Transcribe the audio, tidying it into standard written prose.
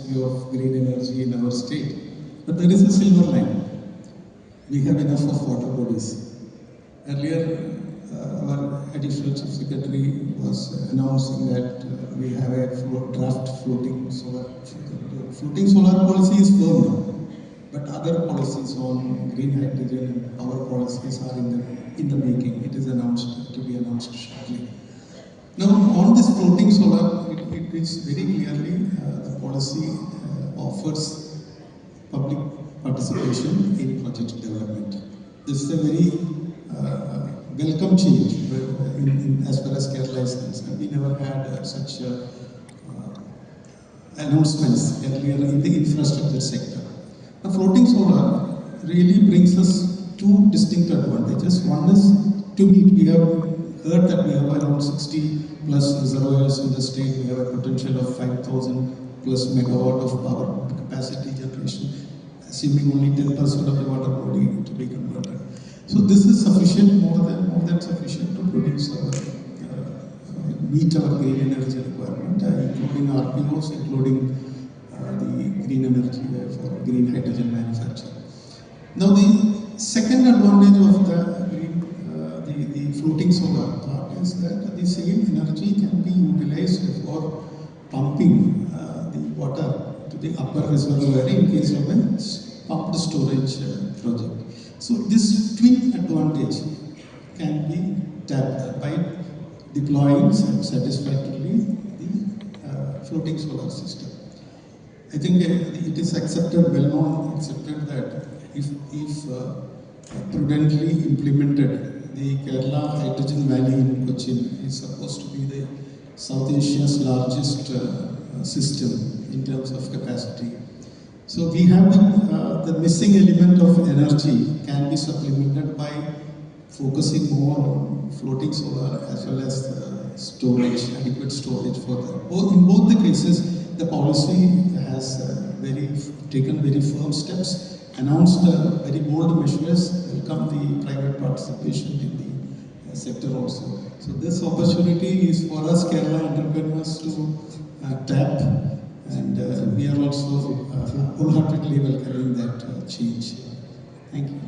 of green energy in our state. But there is a silver line. We have enough of water bodies. Earlier, our additional chief secretary was announcing that we have a draft floating solar. Floating solar policy is firm now, but other policies on green hydrogen and power policies are in the making. It is announced to be announced shortly. Now, on this floating solar, it is very clearly the policy offers public participation in project development. This is a very welcome change as far as Kerala is concerned. We never had such announcements earlier in the infrastructure sector. Now, floating solar really brings us two distinct advantages. One is to meet. We have heard that we have around 60 plus reservoirs in the state. We have a potential of 5,000 plus megawatt of power capacity generation, assuming only 10% of the water body to be converted. So this is sufficient, more than sufficient to produce meet our green energy requirement, including RPOs, including the green energy for green hydrogen manufacture. Now the second advantage of the floating solar part is that the same energy can be utilized for pumping the water to the upper reservoir in case of a pumped storage project. So this twin advantage can be tapped by deploying satisfactorily the floating solar system. I think it is accepted that if prudently implemented, the Kerala Hydrogen Valley in Cochin is supposed to be the South Asia's largest system in terms of capacity. So we have the missing element of energy can be supplemented by focusing more on floating solar as well as storage, adequate storage for that. In both the cases, the policy has taken very firm steps, announced very bold measures, welcome the private participation in the sector also. So this opportunity is for us Kerala entrepreneurs to tap, and we are also wholeheartedly welcoming that change. Thank you.